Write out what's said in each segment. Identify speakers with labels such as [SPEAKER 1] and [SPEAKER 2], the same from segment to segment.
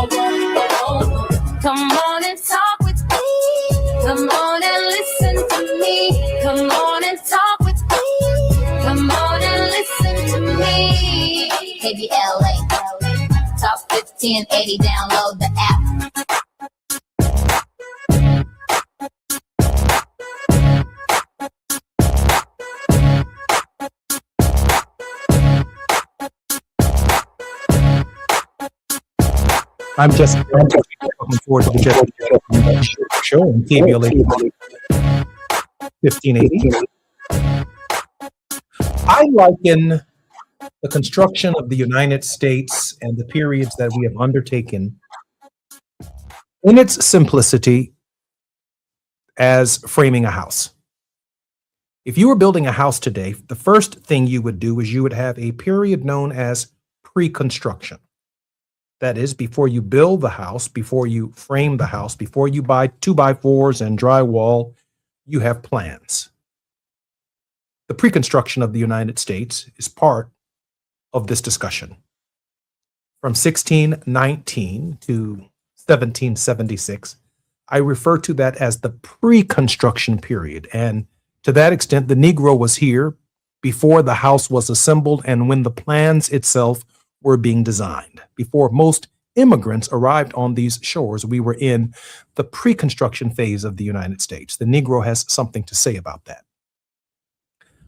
[SPEAKER 1] Come on and talk with me. Come on and listen to me. Come on and talk with me. Come on and listen to me. KBLA, Top 1580, download the app.
[SPEAKER 2] I'm just looking forward to the show on KBLA 1580. I liken the construction of the United States and the periods that we have undertaken in its simplicity as framing a house. If you were building a house today, the first thing you would do is you would have a period known as pre-construction. That is, before you build the house, before you frame the house, before you buy 2x4s and drywall, you have plans. The pre-construction of the United States is part of this discussion. From 1619 to 1776, I refer to that as the pre-construction period. And to that extent, the Negro was here before the house was assembled and when the plans itself were being designed. Before most immigrants arrived on these shores, we were in the pre-construction phase of the United States. The Negro has something to say about that.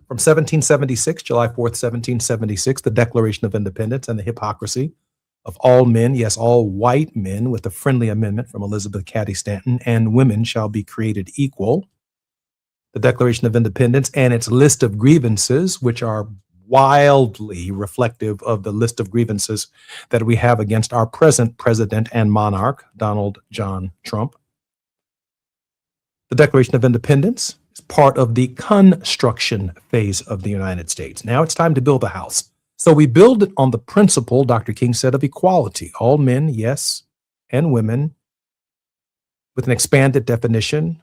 [SPEAKER 2] From 1776, July 4th, 1776, the Declaration of Independence and the hypocrisy of all men, yes, all white men, with a friendly amendment from Elizabeth Cady Stanton, and women shall be created equal. The Declaration of Independence and its list of grievances, which are wildly reflective of the list of grievances that we have against our present president and monarch, Donald John Trump. The Declaration of Independence is part of the construction phase of the United States. Now it's time to build a house. So we build it on the principle, Dr. King said, of equality. All men, yes, and women, with an expanded definition.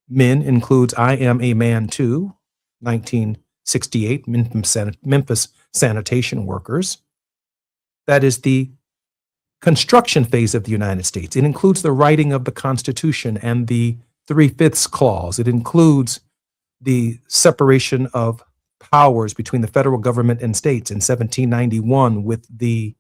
[SPEAKER 2] Men includes I am a man too, 1968, Memphis sanitation workers. That is the construction phase of the United States. It includes the writing of the Constitution and the 3/5 clause. It includes the separation of powers between the federal government and states in 1791 with the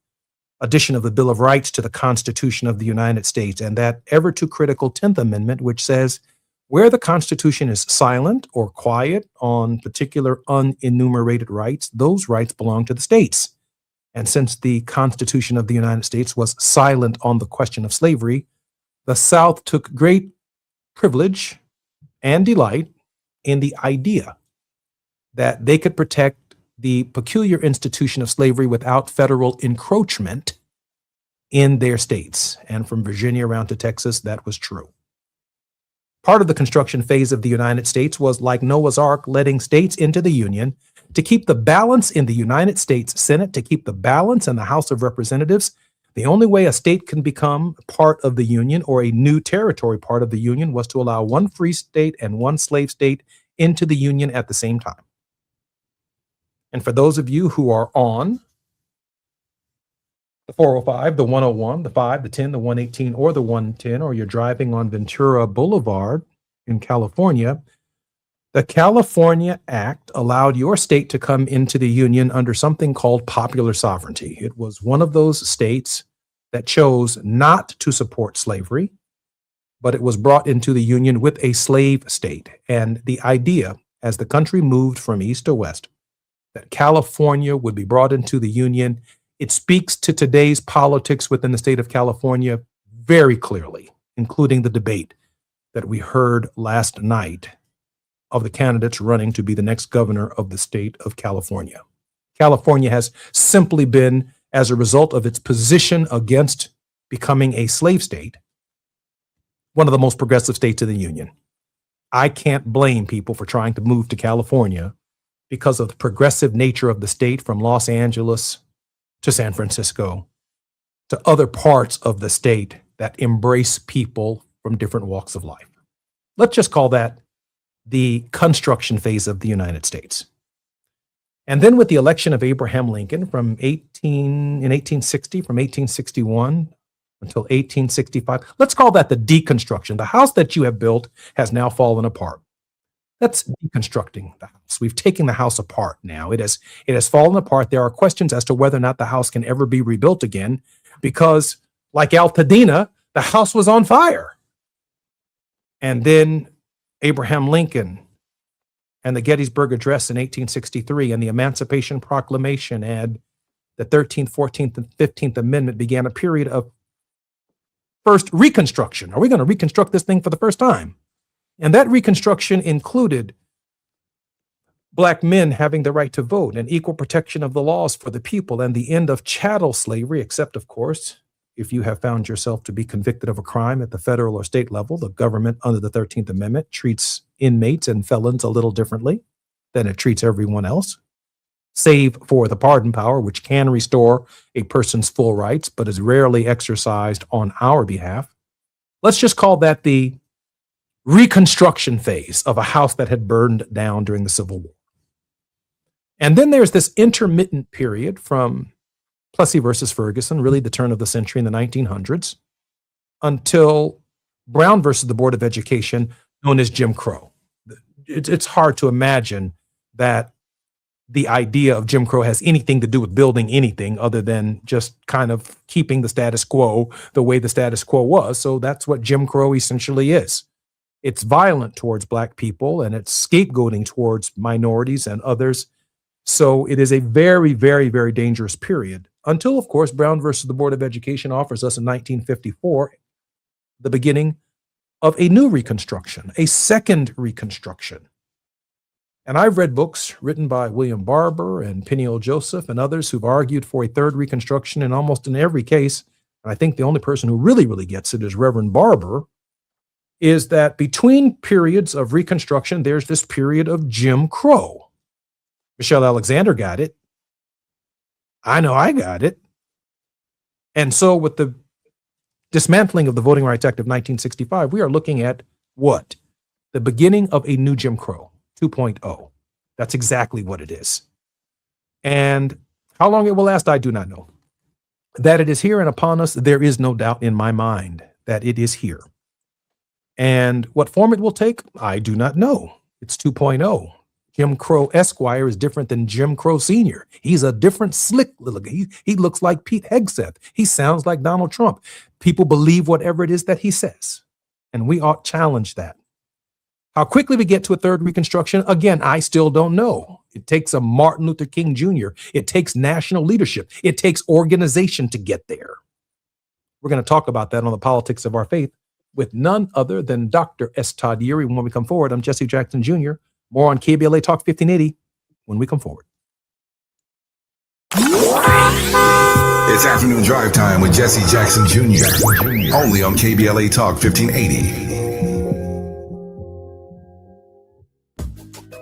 [SPEAKER 2] addition of the Bill of Rights to the Constitution of the United States, and that ever too critical 10th Amendment, which says where the Constitution is silent or quiet on particular unenumerated rights, those rights belong to the states. And since the Constitution of the United States was silent on the question of slavery, the South took great privilege and delight in the idea that they could protect the peculiar institution of slavery without federal encroachment in their states. And from Virginia around to Texas, that was true. Part of the construction phase of the United States was like Noah's Ark, letting states into the Union to keep the balance in the United States Senate, to keep the balance in the House of Representatives. The only way a state can become part of the Union or a new territory part of the Union was to allow one free state and one slave state into the Union at the same time. And for those of you who are on the 405, the 101, the 5, the 10, the 118, or the 110, or you're driving on Ventura Boulevard in California, the California Act allowed your state to come into the Union under something called popular sovereignty. It was one of those states that chose not to support slavery, but it was brought into the Union with a slave state. And the idea, as the country moved from east to west, that California would be brought into the Union, it speaks to today's politics within the state of California very clearly, including the debate that we heard last night of the candidates running to be the next governor of the state of California. California has simply been, as a result of its position against becoming a slave state, one of the most progressive states in the Union. I can't blame people for trying to move to California because of the progressive nature of the state, from Los Angeles to San Francisco to other parts of the state that embrace people from different walks of life. Let's just call that the construction phase of the United States. And then with the election of Abraham Lincoln in 1860, from 1861 until 1865. Let's call that the deconstruction. The house that you have built has now fallen apart. That's deconstructing the house. We've taken the house apart now. It has fallen apart. There are questions as to whether or not the house can ever be rebuilt again because, like Altadena, the house was on fire. And then Abraham Lincoln and the Gettysburg Address in 1863 and the Emancipation Proclamation and the 13th, 14th, and 15th Amendment began a period of first reconstruction. Are we going to reconstruct this thing for the first time? And that reconstruction included Black men having the right to vote and equal protection of the laws for the people and the end of chattel slavery, except, of course, if you have found yourself to be convicted of a crime at the federal or state level. The government, under the 13th Amendment, treats inmates and felons a little differently than it treats everyone else, save for the pardon power, which can restore a person's full rights, but is rarely exercised on our behalf. Let's just call that the reconstruction phase of a house that had burned down during the Civil War. And then there's this intermittent period from Plessy versus Ferguson, really the turn of the century in the 1900s, until Brown versus the Board of Education, known as Jim Crow. It's hard to imagine that the idea of Jim Crow has anything to do with building anything other than just kind of keeping the status quo the way the status quo was. So that's what Jim Crow essentially is. It's violent towards Black people and it's scapegoating towards minorities and others. So it is a very, very, very dangerous period until, of course, Brown versus the Board of Education offers us in 1954 the beginning of a new reconstruction, a second reconstruction. And I've read books written by William Barber and Peniel Joseph and others who've argued for a third reconstruction in almost in every case. And I think the only person who really, really gets it is Reverend Barber, is that between periods of reconstruction, there's this period of Jim Crow. Michelle Alexander got it. I know I got it. And so with the dismantling of the Voting Rights Act of 1965, we are looking at what? The beginning of a new Jim Crow 2.0. That's exactly what it is. And how long it will last, I do not know. That it is here and upon us, there is no doubt in my mind that it is here. And what form it will take, I do not know. It's 2.0. Jim Crow Esquire is different than Jim Crow Senior. He's a different slick little guy. He looks like Pete Hegseth. He sounds like Donald Trump. People believe whatever it is that he says. And we ought to challenge that. How quickly we get to a third reconstruction, again, I still don't know. It takes a Martin Luther King Jr. It takes national leadership. It takes organization to get there. We're going to talk about that on the Politics of Our Faith with none other than Dr. S. Todd Yeary. When we come forward, I'm Jesse Jackson Jr. More on KBLA Talk 1580 when we come forward.
[SPEAKER 3] It's afternoon drive time with Jesse Jackson Jr. Only on KBLA Talk 1580.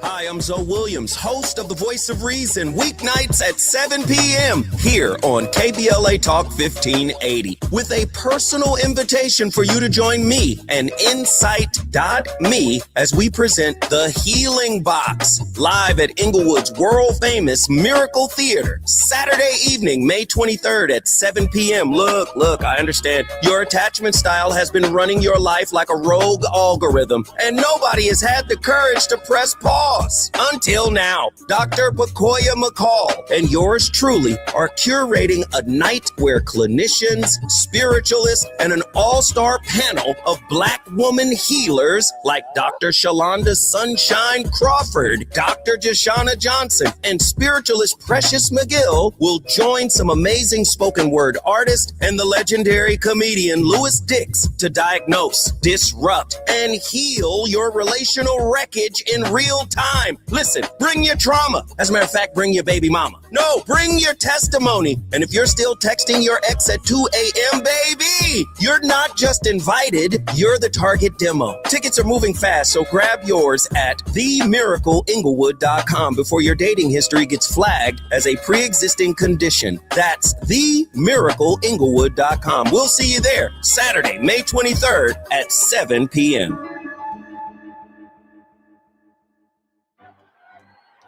[SPEAKER 4] Hi, I'm Zoe Williams, host of The Voice of Reason, weeknights at 7 p.m. here on KBLA Talk 1580, with a personal invitation for you to join me and Insight.me as we present The Healing Box, live at Inglewood's world-famous Miracle Theater, Saturday evening, May 23rd at 7 p.m. Look, I understand. Your attachment style has been running your life like a rogue algorithm, and nobody has had the courage to press pause. Until now, Dr. Bakoya McCall and yours truly are curating a night where clinicians, spiritualists, and an all-star panel of Black woman healers like Dr. Shalonda Sunshine Crawford, Dr. Jashana Johnson, and spiritualist Precious McGill will join some amazing spoken word artists and the legendary comedian Louis Dix to diagnose, disrupt, and heal your relational wreckage in real time. Listen, bring your trauma. As a matter of fact, bring your baby mama. No, bring your testimony. And if you're still texting your ex at 2 a.m., baby, you're not just invited, you're the target demo. Tickets are moving fast, so grab yours at themiracleinglewood.com before your dating history gets flagged as a pre-existing condition. That's themiracleinglewood.com. We'll see you there Saturday, May 23rd at 7 p.m.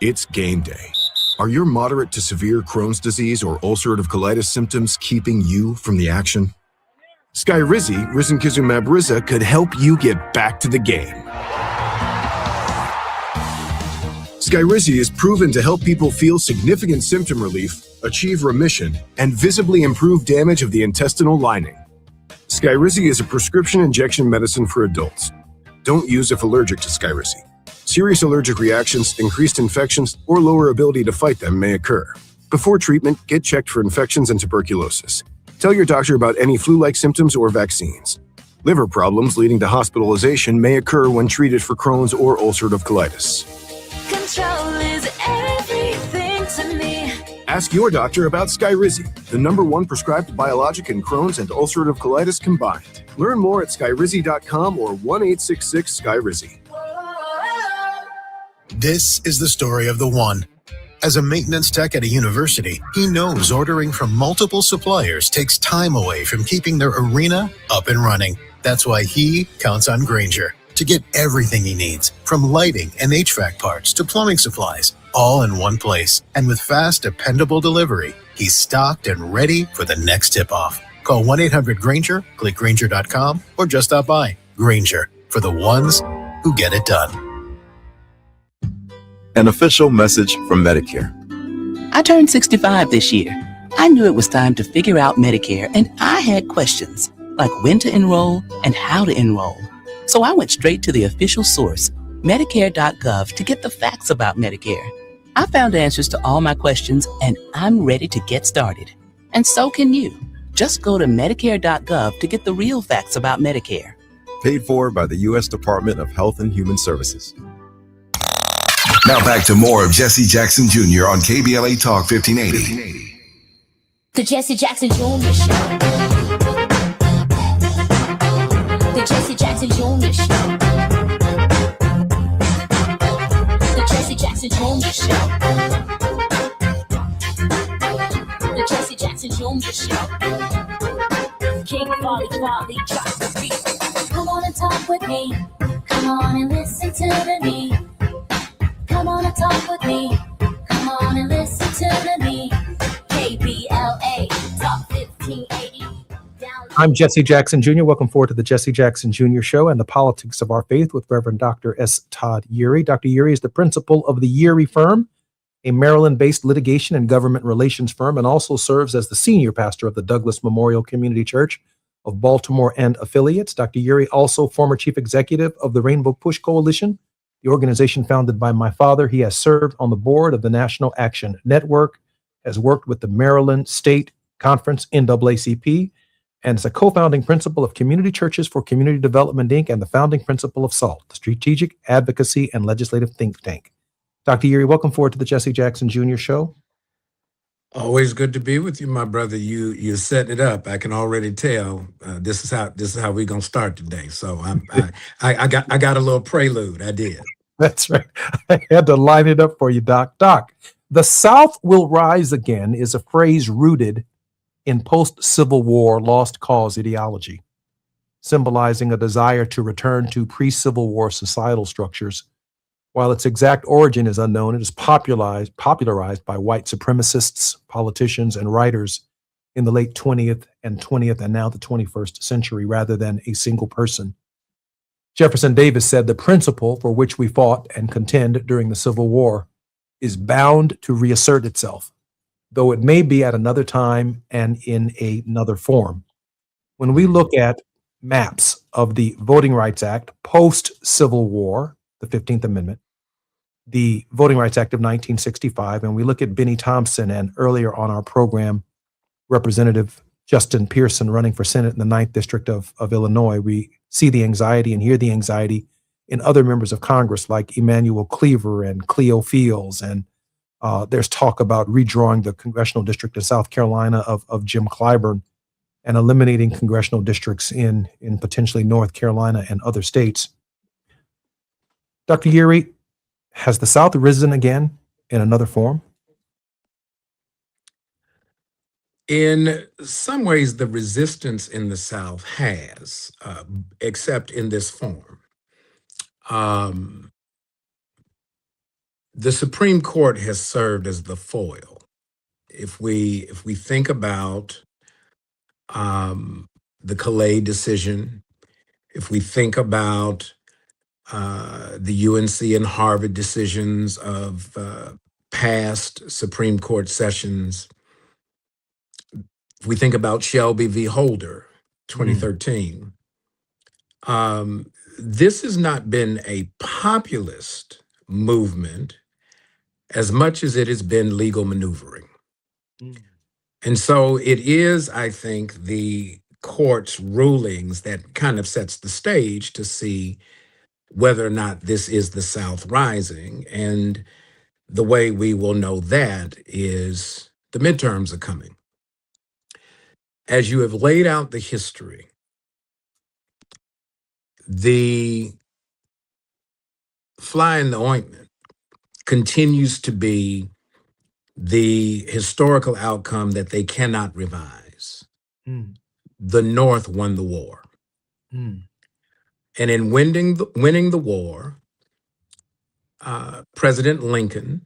[SPEAKER 3] It's game day. Are your moderate to severe Crohn's disease or ulcerative colitis symptoms keeping you from the action?
[SPEAKER 5] Skyrizi, risankizumab Riza, could help you get back to the game. Skyrizi is proven to help people feel significant symptom relief, achieve remission, and visibly improve damage of the intestinal lining. Skyrizi is a prescription injection medicine for adults. Don't use if allergic to Skyrizi. Serious allergic reactions, increased infections, or lower ability to fight them may occur. Before treatment, get checked for infections and tuberculosis. Tell your doctor about any flu-like symptoms or vaccines. Liver problems leading to hospitalization may occur when treated for Crohn's or ulcerative colitis.
[SPEAKER 1] Control is everything to me.
[SPEAKER 5] Ask your doctor about Skyrizi, the #1 prescribed biologic in Crohn's and ulcerative colitis combined. Learn more at skyrizi.com or 1-866-SKYRIZI.
[SPEAKER 6] This is the story of the one. As a maintenance tech at a university, he knows ordering from multiple suppliers takes time away from keeping their arena up and running. That's why he counts on Grainger to get everything he needs, from lighting and HVAC parts to plumbing supplies, all in one place. And with fast, dependable delivery, he's stocked and ready for the next tip-off. Call 1-800-GRAINGER, click Grainger.com, or just stop by. Grainger, for the ones who get it done.
[SPEAKER 7] An official message from Medicare.
[SPEAKER 8] I turned 65 this year. I knew it was time to figure out Medicare, and I had questions, like when to enroll and how to enroll. So I went straight to the official source, Medicare.gov, to get the facts about Medicare. I found answers to all my questions, and I'm ready to get started. And so can you. Just go to Medicare.gov to get the real facts about Medicare.
[SPEAKER 7] Paid for by the U.S. Department of Health and Human Services.
[SPEAKER 3] Now back to more of Jesse Jackson Jr. on KBLA Talk 1580.
[SPEAKER 1] The Jesse Jackson Jr. Show. The Jesse Jackson Jr. Show. The Jesse Jackson Jr. Show. The Jesse Jackson Jr. Show. King Folly, drop the beat. Come on and talk with me. Come on and listen to me. Come on and talk with me. Come on and listen to me. KBLA Talk 1580.
[SPEAKER 2] I'm Jesse Jackson Jr. Welcome forward to the Jesse Jackson Jr. Show and the Politics of Our Faith with Reverend Dr. S. Todd Urey. Dr. Urey is the principal of the Urey Firm, a Maryland-based litigation and government relations firm, and also serves as the senior pastor of the Douglas Memorial Community Church of Baltimore and affiliates. Dr. Urey, also former chief executive of the Rainbow Push Coalition, the organization founded by my father. He has served on the board of the National Action Network, has worked with the Maryland State Conference, NAACP, and is a co-founding principal of Community Churches for Community Development, Inc., and the founding principal of SALT, the Strategic Advocacy and Legislative Think Tank. Dr. Urey, welcome forward to the Jesse Jackson Jr. Show.
[SPEAKER 9] Always good to be with you, my brother. You're setting it up. I can already tell. This is how we're gonna start today. So I got a little prelude. I did.
[SPEAKER 2] That's right. I had to line it up for you, Doc. Doc, the South will rise again is a phrase rooted in post-Civil War lost cause ideology, symbolizing a desire to return to pre-Civil War societal structures. While its exact origin is unknown, it is popularized by white supremacists, politicians, and writers in the late 20th and now the 21st century, rather than a single person. Jefferson Davis said the principle for which we fought and contend during the Civil War is bound to reassert itself, though it may be at another time and in another form. When we look at maps of the Voting Rights Act post-Civil War, the 15th Amendment, the Voting Rights Act of 1965, and we look at Benny Thompson and earlier on our program, Representative Justin Pearson running for Senate in the 9th District of Illinois, we see the anxiety and hear the anxiety in other members of Congress like Emmanuel Cleaver and Cleo Fields. And there's talk about redrawing the congressional district in South Carolina of Jim Clyburn and eliminating congressional districts in potentially North Carolina and other states. Dr. Urey, has the South risen again in another form?
[SPEAKER 9] In some ways, the resistance in the South has, except in this form. The Supreme Court has served as the foil. If we think about the KBLA decision, if we think about the UNC and Harvard decisions of past Supreme Court sessions, if we think about Shelby v. Holder, 2013, this has not been a populist movement as much as it has been legal maneuvering. And so it is, I think, the court's rulings that kind of sets the stage to see whether or not this is the South rising. And the way we will know that is the midterms are coming. As you have laid out the history, the fly in the ointment continues to be the historical outcome that they cannot revise. The North won the war. And in winning the war, President Lincoln,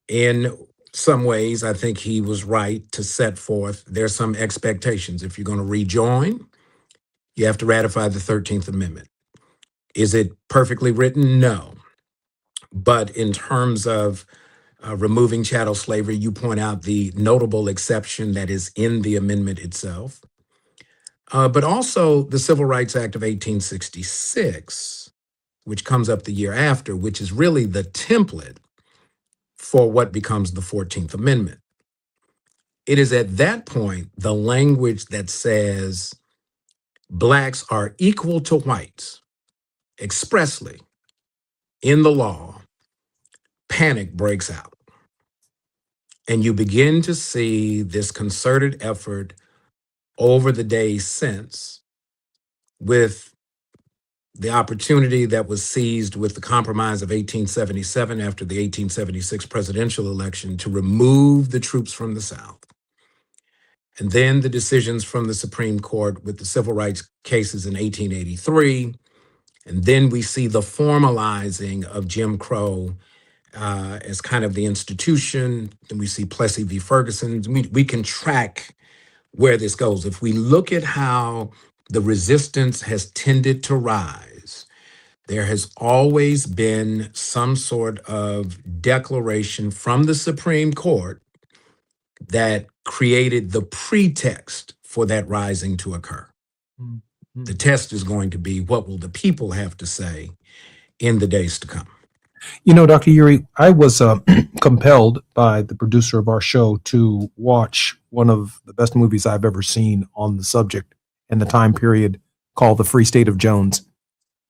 [SPEAKER 9] in some ways, I think he was right to set forth, there's some expectations. If you're going to rejoin, you have to ratify the 13th Amendment. Is it perfectly written? No. But in terms of removing chattel slavery, you point out the notable exception that is in the amendment itself. But also the Civil Rights Act of 1866, which comes up the year after, which is really the template for what becomes the 14th Amendment. It is at that point the language that says Blacks are equal to whites expressly in the law, panic breaks out. And you begin to see this concerted effort over the days since, with the opportunity that was seized with the Compromise of 1877 after the 1876 presidential election to remove the troops from the South. And then the decisions from the Supreme Court with the civil rights cases in 1883. And then we see the formalizing of Jim Crow as kind of the institution. Then we see Plessy v. Ferguson. We can track where this goes. If we look at how the resistance has tended to rise, there has always been some sort of declaration from the Supreme Court that created the pretext for that rising to occur. The test is going to be, what will the people have to say in the days to come?
[SPEAKER 2] You know, Dr. Uri, I was compelled by the producer of our show to watch one of the best movies I've ever seen on the subject and the time period, called The Free State of Jones.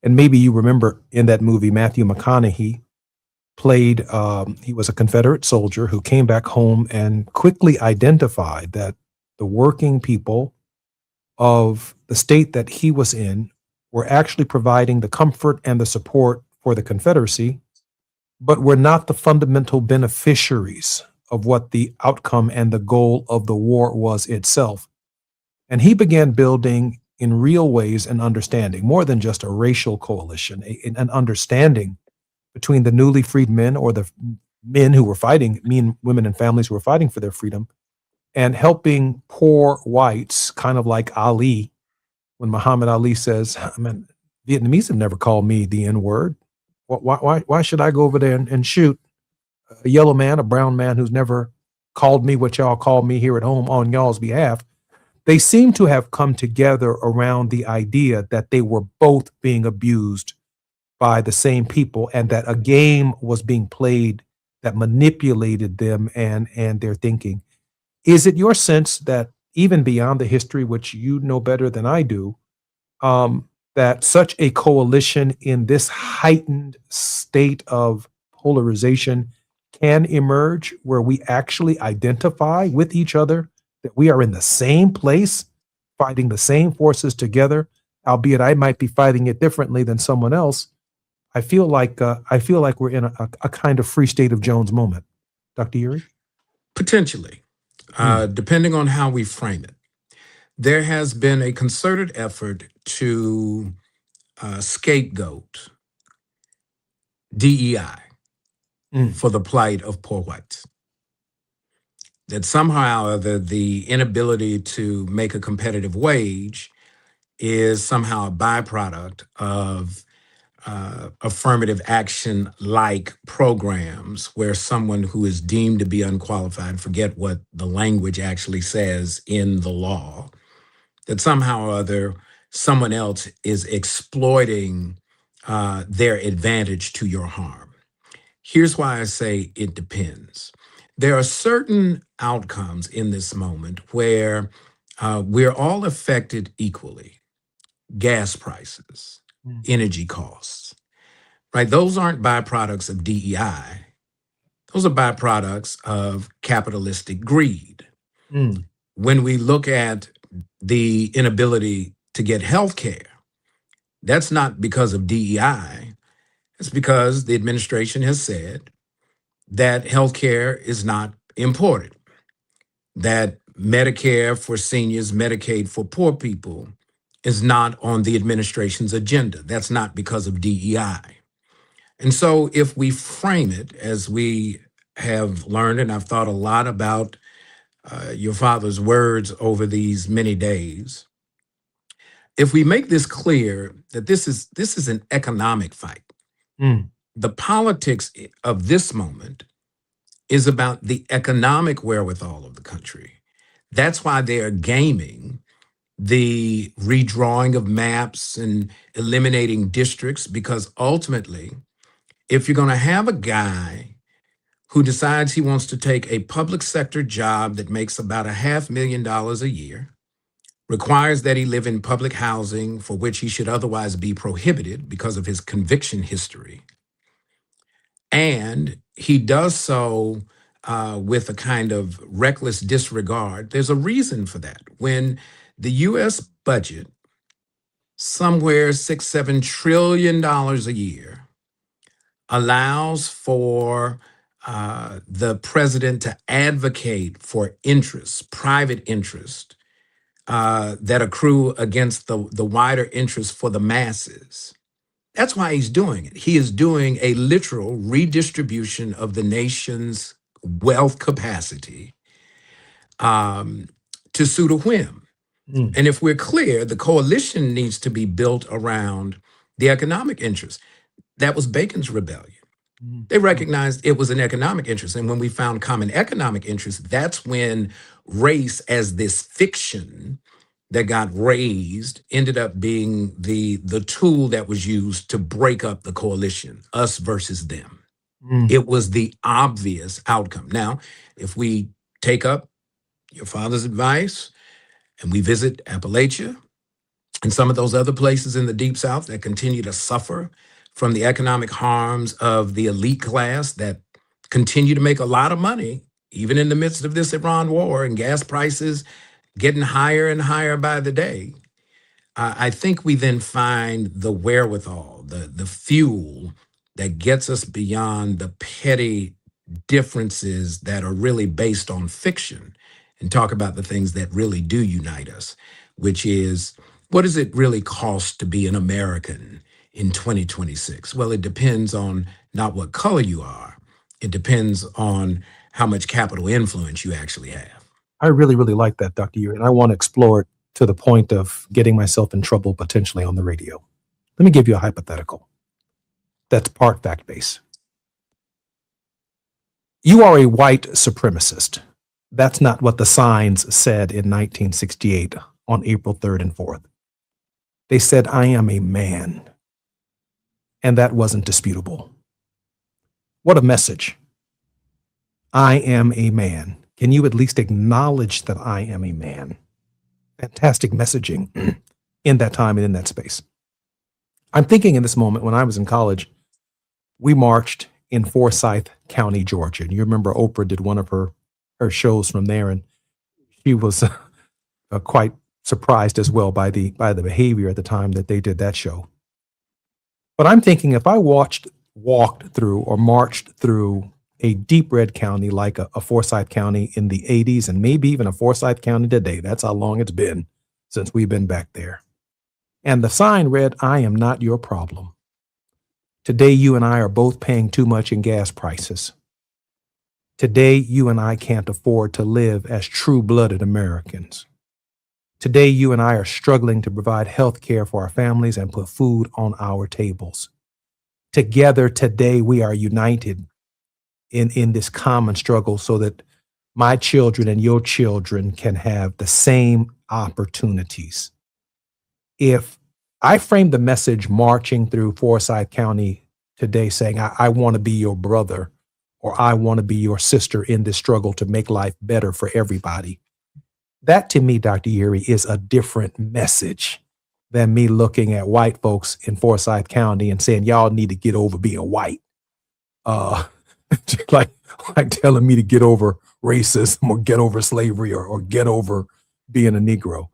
[SPEAKER 2] And maybe you remember in that movie, Matthew McConaughey played, he was a Confederate soldier who came back home and quickly identified that the working people of the state that he was in were actually providing the comfort and the support for the Confederacy, but were not the fundamental beneficiaries of what the outcome and the goal of the war was itself. And he began building in real ways an understanding, more than just a racial coalition, an understanding between the newly freed men, or the men who were fighting, men, women, and families who were fighting for their freedom, and helping poor whites, kind of like Ali, when Muhammad Ali says, I mean, Vietnamese have never called me the N-word. Why should I go over there and shoot a yellow man, a brown man who's never called me what y'all call me here at home on y'all's behalf? They seem to have come together around the idea that they were both being abused by the same people, and that a game was being played that manipulated them and their thinking. Is it your sense that even beyond the history, which you know better than I do, that such a coalition in this heightened state of polarization can emerge, where we actually identify with each other, that we are in the same place, fighting the same forces together, albeit I might be fighting it differently than someone else? I feel like we're in a kind of Free State of Jones moment. Dr. Uri?
[SPEAKER 9] Potentially, depending on how we frame it. There has been a concerted effort to scapegoat DEI for the plight of poor whites. that somehow or other the inability to make a competitive wage is somehow a byproduct of affirmative action like programs where someone who is deemed to be unqualified, forget what the language actually says in the law, that somehow or other someone else is exploiting their advantage to your harm. Here's why I say it depends. There are certain outcomes in this moment where we're all affected equally. Gas prices, energy costs, right? Those aren't byproducts of DEI. Those are byproducts of capitalistic greed.
[SPEAKER 2] Mm.
[SPEAKER 9] When we look at the inability to get health care, that's not because of DEI. It's because the administration has said that healthcare is not important, that Medicare for seniors, Medicaid for poor people is not on the administration's agenda. That's not because of DEI. And so if we frame it as we have learned, and I've thought a lot about your father's words over these many days, if we make this clear that this is an economic fight,
[SPEAKER 2] Mm.
[SPEAKER 9] the politics of this moment is about the economic wherewithal of the country. That's why they are gaming the redrawing of maps and eliminating districts, because ultimately, if you're going to have a guy who decides he wants to take a public sector job that makes about $500,000 a year, requires that he live in public housing for which he should otherwise be prohibited because of his conviction history, and he does so with a kind of reckless disregard, there's a reason for that. When the US budget, somewhere $6-7 trillion a year, allows for the president to advocate for interests, private interest, that accrue against the wider interest for the masses. That's why he's doing it. He is doing a literal redistribution of the nation's wealth capacity to suit a whim.
[SPEAKER 2] Mm.
[SPEAKER 9] And if we're clear, the coalition needs to be built around the economic interest. That was Bacon's rebellion. They recognized it was an economic interest. And when we found common economic interest, that's when race as this fiction that got raised ended up being the tool that was used to break up the coalition, us versus them.
[SPEAKER 2] Mm.
[SPEAKER 9] It was the obvious outcome. Now, if we take up your father's advice and we visit Appalachia and some of those other places in the Deep South that continue to suffer from the economic harms of the elite class that continue to make a lot of money, even in the midst of this Iran war and gas prices getting higher and higher by the day, I think we then find the wherewithal, the fuel that gets us beyond the petty differences that are really based on fiction and talk about the things that really do unite us, which is, what does it really cost to be an American in 2026? Well, it depends on not what color you are. It depends on how much capital influence you actually have.
[SPEAKER 2] I really, really like that, Dr. Yu, and I want to explore it to the point of getting myself in trouble potentially on the radio. Let me give you a hypothetical that's part fact-based. You are a white supremacist. That's not what the signs said in 1968 on April 3rd and 4th. They said, "I am a man." And that wasn't disputable. What a message. I am a man. Can you at least acknowledge that I am a man? Fantastic messaging in that time and in that space. I'm thinking in this moment, when I was in college, we marched in Forsyth County, Georgia. And you remember Oprah did one of her shows from there, and she was quite surprised as well by the behavior at the time that they did that show. But I'm thinking, if I walked through or marched through a deep red county like a Forsyth County in the 80s, and maybe even a Forsyth County today, that's how long it's been since we've been back there, and the sign read, "I am not your problem." Today, you and I are both paying too much in gas prices. Today, you and I can't afford to live as true-blooded Americans. Today, you and I are struggling to provide health care for our families and put food on our tables. Together, today, we are united in this common struggle so that my children and your children can have the same opportunities. If I framed the message marching through Forsyth County today saying, I want to be your brother, or I want to be your sister in this struggle to make life better for everybody, that to me, Dr. Yuri, is a different message than me looking at white folks in Forsyth County and saying, y'all need to get over being white. like telling me to get over racism or get over slavery or get over being a Negro.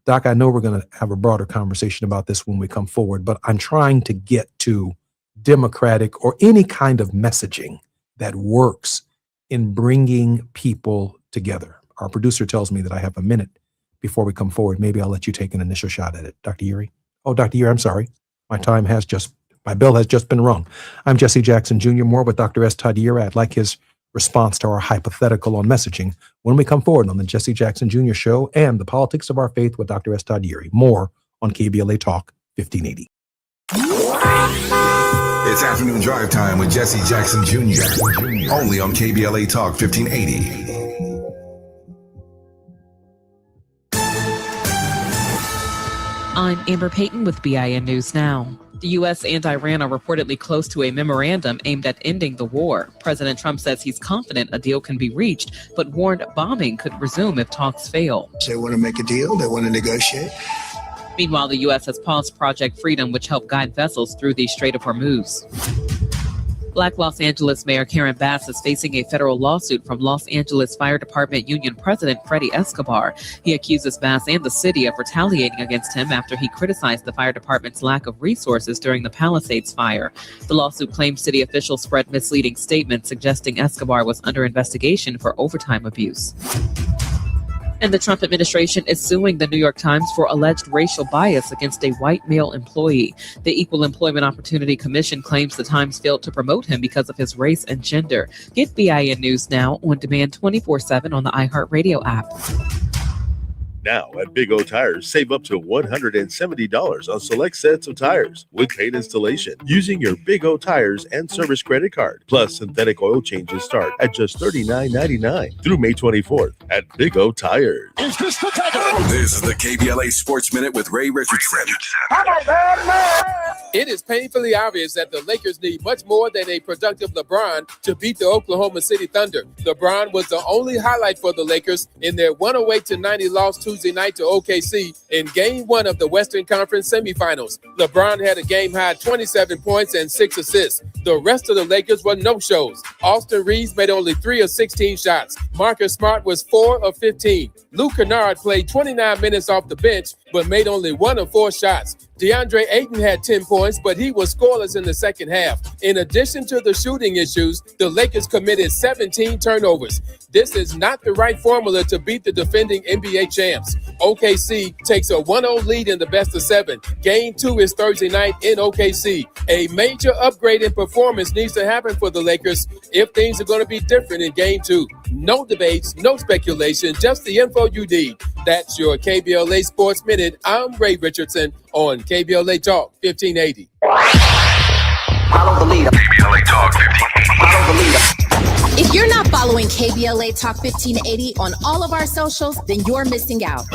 [SPEAKER 2] Doc, I know we're going to have a broader conversation about this when we come forward, but I'm trying to get to democratic or any kind of messaging that works in bringing people together. Our producer tells me that I have a minute before we come forward. Maybe I'll let you take an initial shot at it. Dr. Yuri? Oh, Dr. Yuri, I'm sorry. My bell has just been rung. I'm Jesse Jackson Jr. More with Dr. S. Todd Yuri. I'd like his response to our hypothetical on messaging when we come forward on the Jesse Jackson Jr. Show and the Politics of Our Faith with Dr. S. Todd Yuri. More on KBLA Talk 1580.
[SPEAKER 3] It's afternoon drive time with Jesse Jackson Jr. Only on KBLA Talk 1580.
[SPEAKER 10] I'm Amber Payton with BIN News Now. The U.S. and Iran are reportedly close to a memorandum aimed at ending the war. President Trump says he's confident a deal can be reached, but warned bombing could resume if talks fail.
[SPEAKER 11] They want to make a deal. They want to negotiate.
[SPEAKER 10] Meanwhile, the U.S. has paused Project Freedom, which helped guide vessels through the Strait of Hormuz. Black Los Angeles Mayor Karen Bass is facing a federal lawsuit from Los Angeles Fire Department Union President Freddie Escobar. He accuses Bass and the city of retaliating against him after he criticized the fire department's lack of resources during the Palisades fire. The lawsuit claims city officials spread misleading statements suggesting Escobar was under investigation for overtime abuse. And the Trump administration is suing the New York Times for alleged racial bias against a white male employee. The Equal Employment Opportunity Commission claims the Times failed to promote him because of his race and gender. Get BIN News Now on demand 24/7 on the iHeartRadio app.
[SPEAKER 12] Now at Big O Tires, save up to $170 on select sets of tires with paid installation using your Big O Tires and service credit card. Plus, synthetic oil changes start at just $39.99 through May 24th at Big O Tires.
[SPEAKER 3] This is the KBLA Sports Minute with Ray Richardson.
[SPEAKER 13] It is painfully obvious that the Lakers need much more than a productive LeBron to beat the Oklahoma City Thunder. LeBron was the only highlight for the Lakers in their 108-90 loss Tuesday night to OKC in Game 1 of the Western Conference semifinals. LeBron had a game-high 27 points and 6 assists. The rest of the Lakers were no-shows. Austin Reeves made only 3 of 16 shots. Marcus Smart was 4 of 15. Luke Kennard played 29 minutes off the bench, but made only 1 of 4 shots. DeAndre Ayton had 10 points, but he was scoreless in the second half. In addition to the shooting issues, the Lakers committed 17 turnovers. This is not the right formula to beat the defending NBA champs. OKC takes a 1-0 lead in the best of 7. Game 2 is Thursday night in OKC. A major upgrade in performance needs to happen for the Lakers if things are going to be different in Game 2. No debates, no speculation, just the info you need. That's your KBLA Sports Minute. I'm Ray Richardson on KBLA Talk 1580.
[SPEAKER 14] Follow the leader.
[SPEAKER 3] KBLA Talk 1580.
[SPEAKER 14] Follow the leader.
[SPEAKER 1] If you're not following KBLA Talk 1580 on all of our socials, then you're missing out.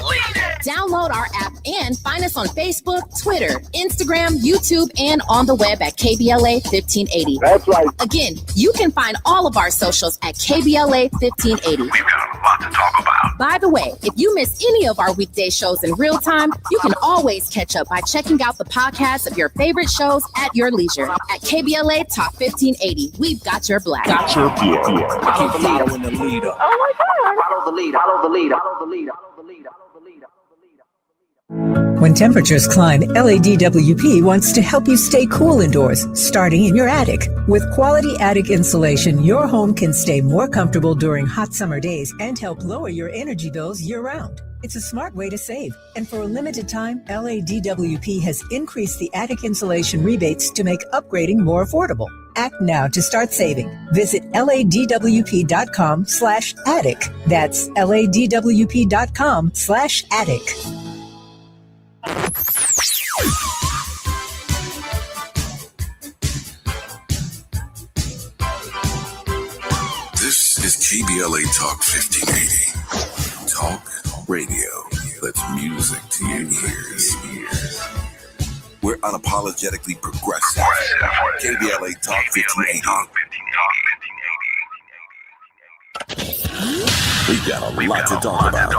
[SPEAKER 1] Download our app and find us on Facebook, Twitter, Instagram, YouTube, and on the web at KBLA 1580.
[SPEAKER 14] That's right.
[SPEAKER 1] Again, you can find all of our socials at KBLA 1580.
[SPEAKER 3] We've got a lot to talk about.
[SPEAKER 1] By the way, if you miss any of our weekday shows in real time, you can always catch up by checking out the podcast of your favorite shows at your leisure at KBLA Talk 1580. We've got your black.
[SPEAKER 14] Follow the leader. Oh my God. Follow the leader. Follow the leader. Follow the leader. Follow the leader. Follow the leader.
[SPEAKER 15] When temperatures climb, LADWP wants to help you stay cool indoors, starting in your attic. With quality attic insulation, your home can stay more comfortable during hot summer days and help lower your energy bills year-round. It's a smart way to save. And for a limited time, LADWP has increased the attic insulation rebates to make upgrading more affordable. Act now to start saving. Visit ladwp.com/attic. That's ladwp.com/attic.
[SPEAKER 3] This is KBLA Talk 1580. Talk radio. That's music to your ears. We're unapologetically progressive. KBLA Talk 1580. We got a lot to talk about.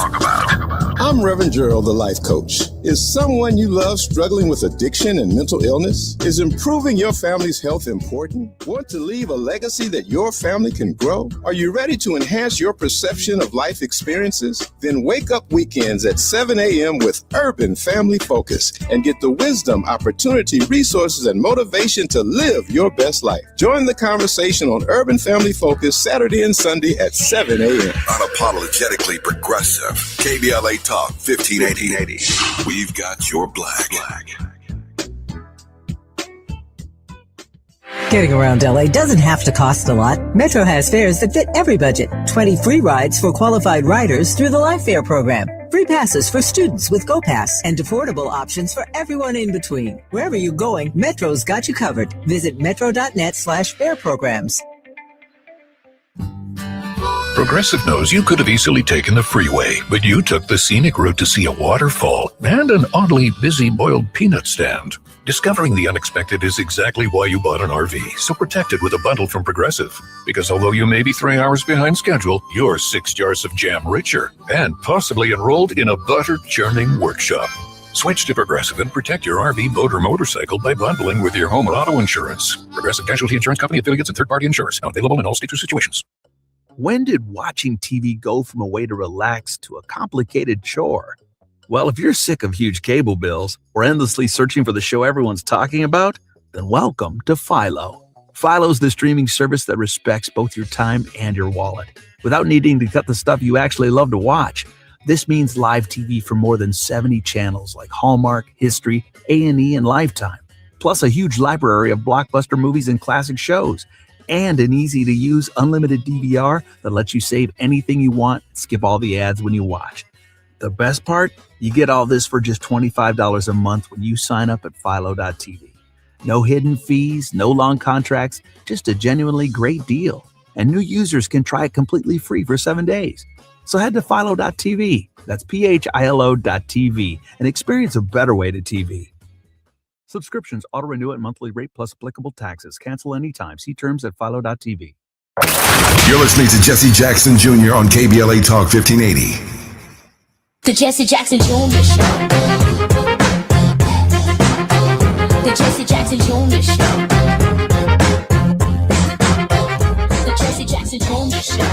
[SPEAKER 16] I'm Reverend Gerald, the life coach. Is someone you love struggling with addiction and mental illness? Is improving your family's health important? Want to leave a legacy that your family can grow? Are you ready to enhance your perception of life experiences? Then wake up weekends at 7 a.m. with Urban Family Focus and get the wisdom, opportunity, resources, and motivation to live your best life. Join the conversation on Urban Family Focus Saturday and Sunday at 7 a.m.
[SPEAKER 3] Unapologetically progressive. KBLA Talk 1580. We've got your black.
[SPEAKER 15] Getting around LA doesn't have to cost a lot. Metro has fares that fit every budget. 20 free rides for qualified riders through the Life Fare program. Free passes for students with GoPass and affordable options for everyone in between. Wherever you're going, Metro's got you covered. Visit metro.net/fare programs.
[SPEAKER 17] Progressive knows you could have easily taken the freeway, but you took the scenic route to see a waterfall and an oddly busy boiled peanut stand. Discovering the unexpected is exactly why you bought an RV, so protect it with a bundle from Progressive. Because although you may be 3 hours behind schedule, you're 6 jars of jam richer and possibly enrolled in a butter churning workshop. Switch to Progressive and protect your RV, boat, or motorcycle by bundling with your home or auto insurance. Progressive Casualty Insurance Company, affiliates, and third-party insurers. Not available in all states or situations.
[SPEAKER 18] When did watching TV go from a way to relax to a complicated chore? Well, if you're sick of huge cable bills or endlessly searching for the show everyone's talking about, then welcome to Philo. Philo's the streaming service that respects both your time and your wallet without needing to cut the stuff you actually love to watch. This means live TV for more than 70 channels like Hallmark, History, A&E, and Lifetime, plus a huge library of blockbuster movies and classic shows, and an easy-to-use unlimited DVR that lets you save anything you want, skip all the ads when you watch. The best part? You get all this for just $25 a month when you sign up at Philo.tv. No hidden fees, no long contracts, just a genuinely great deal. And new users can try it completely free for 7 days. So head to Philo.tv, that's PHILO.tv, and experience a better way to TV. Subscriptions auto-renew at monthly rate plus applicable taxes. Cancel anytime. See terms at Philo.tv.
[SPEAKER 3] You're listening to Jesse Jackson Jr. on KBLA Talk 1580.
[SPEAKER 1] The Jesse Jackson Jr. Show. The Jesse Jackson Jr. Show. The Jesse Jackson Jr. Show.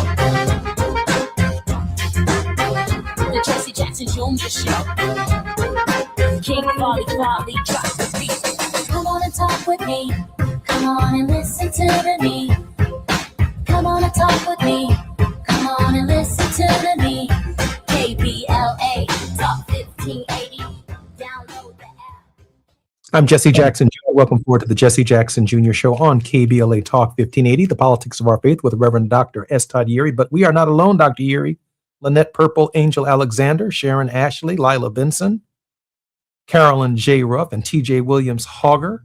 [SPEAKER 1] The Jesse Jackson Jr. Show. King Volley, drop the beat. Come on and talk with me. Come on and listen to me. Come on and talk with me. Come on and listen to me. KBLA Talk 1580. Download the app.
[SPEAKER 2] I'm Jesse Jackson Jr. Welcome forward to the Jesse Jackson Jr. Show on KBLA Talk 1580, the politics of our faith with Reverend Dr. S. Todd Yeary. But we are not alone, Dr. Yeary. Lynette Purple, Angel Alexander, Sharon Ashley, Lila Benson, Carolyn J. Ruff, and TJ Williams Hogger,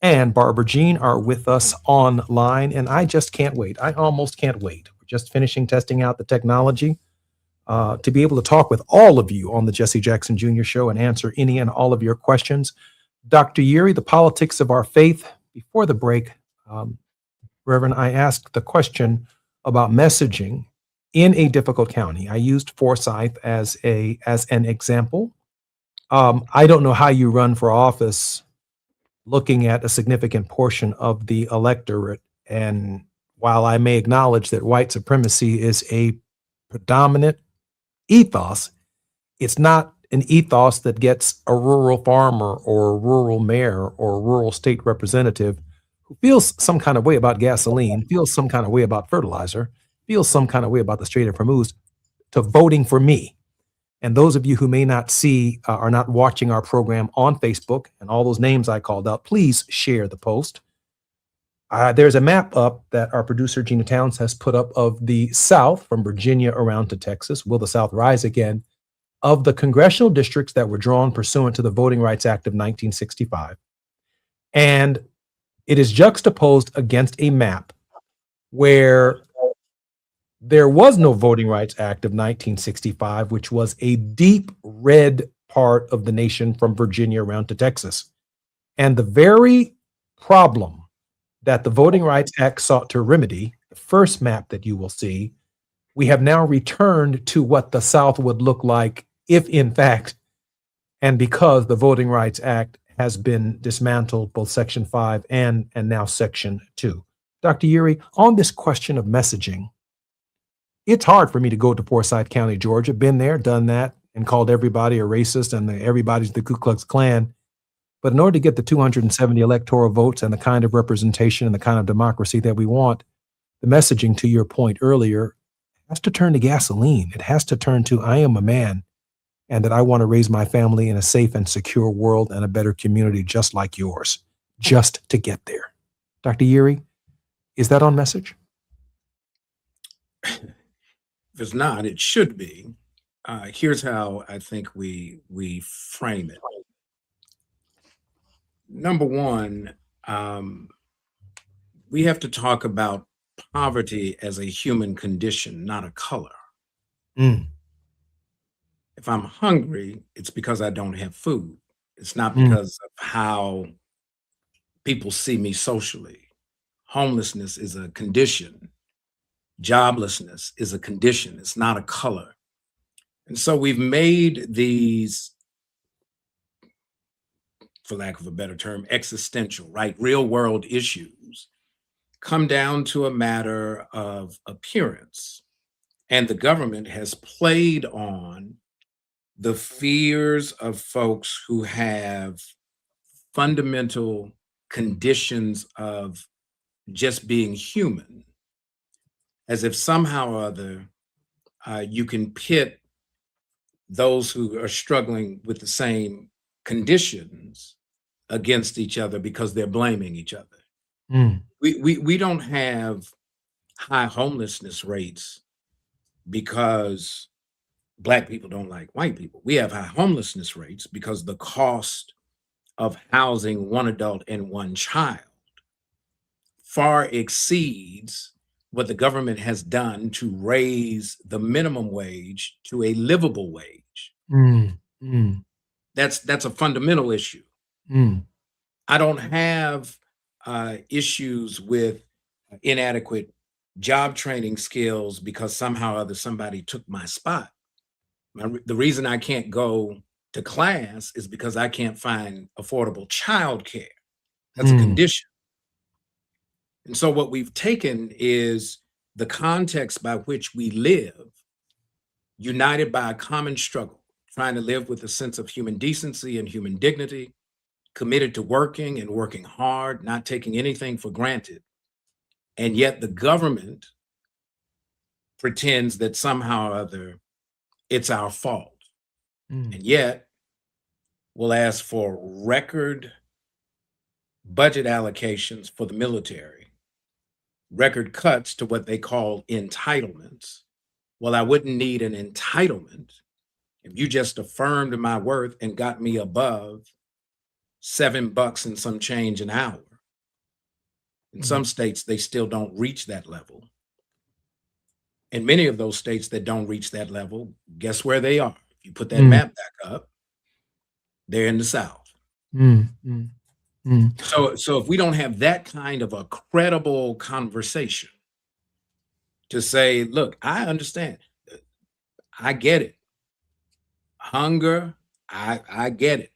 [SPEAKER 2] and Barbara Jean are with us online. And I just can't wait. I almost can't wait. We're just finishing testing out the technology to be able to talk with all of you on the Jesse Jackson Jr. Show and answer any and all of your questions. Dr. Yeary, the politics of our faith. Before the break, Reverend, I asked the question about messaging in a difficult county. I used Forsyth as an example. I don't know how you run for office looking at a significant portion of the electorate. And while I may acknowledge that white supremacy is a predominant ethos, it's not an ethos that gets a rural farmer or a rural mayor or a rural state representative who feels some kind of way about gasoline, feels some kind of way about fertilizer, feels some kind of way about the Strait of Hormuz, to voting for me. And those of you who may not see, are not watching our program on Facebook, and all those names I called out, please share the post. There's a map up that our producer Gina Towns has put up of the South from Virginia around to Texas. Will the South rise again? Of the congressional districts that were drawn pursuant to the Voting Rights Act of 1965. And it is juxtaposed against a map where there was no Voting Rights Act of 1965, which was a deep red part of the nation from Virginia around to Texas. And the very problem that the Voting Rights Act sought to remedy, the first map that you will see, we have now returned to what the South would look like if, in fact, and because the Voting Rights Act has been dismantled, both Section 5 and now Section 2. Dr. Yuri, on this question of messaging, it's hard for me to go to Forsyth County, Georgia, been there, done that, and called everybody a racist and everybody's the Ku Klux Klan. But in order to get the 270 electoral votes and the kind of representation and the kind of democracy that we want, the messaging, to your point earlier, has to turn to gasoline. It has to turn to, I am a man, and that I want to raise my family in a safe and secure world and a better community just like yours, just to get there. Dr. Yuri, is that on message?
[SPEAKER 9] If it's not, it should be. Here's how I think we frame it. Number one, we have to talk about poverty as a human condition, not a color.
[SPEAKER 2] Mm.
[SPEAKER 9] If I'm hungry, it's because I don't have food. It's not because of how people see me socially. Homelessness is a condition. Joblessness is a condition. It's not a color. And so we've made these, for lack of a better term, existential, right? Real world issues come down to a matter of appearance. And the government has played on the fears of folks who have fundamental conditions of just being human, as if somehow or other you can pit those who are struggling with the same conditions against each other because they're blaming each other.
[SPEAKER 2] Mm.
[SPEAKER 9] We don't have high homelessness rates because Black people don't like white people. We have high homelessness rates because the cost of housing one adult and one child far exceeds what the government has done to raise the minimum wage to a livable wage.
[SPEAKER 2] Mm. Mm.
[SPEAKER 9] That's a fundamental issue.
[SPEAKER 2] Mm.
[SPEAKER 9] I don't have issues with inadequate job training skills because somehow or other somebody took my spot. The reason I can't go to class is because I can't find affordable childcare. That's a condition. And so what we've taken is the context by which we live, united by a common struggle, trying to live with a sense of human decency and human dignity, committed to working and working hard, not taking anything for granted. And yet the government pretends that somehow or other it's our fault. And yet we'll ask for record budget allocations for the military, record cuts to what they call entitlements. Well, I wouldn't need an entitlement if you just affirmed my worth and got me above $7 and some change an hour. In some states, they still don't reach that level. And many of those states that don't reach that level, guess where they are? If you put that map back up, they're in the South. So if we don't have that kind of a credible conversation to say, look, I understand, I get it. Hunger, I get it.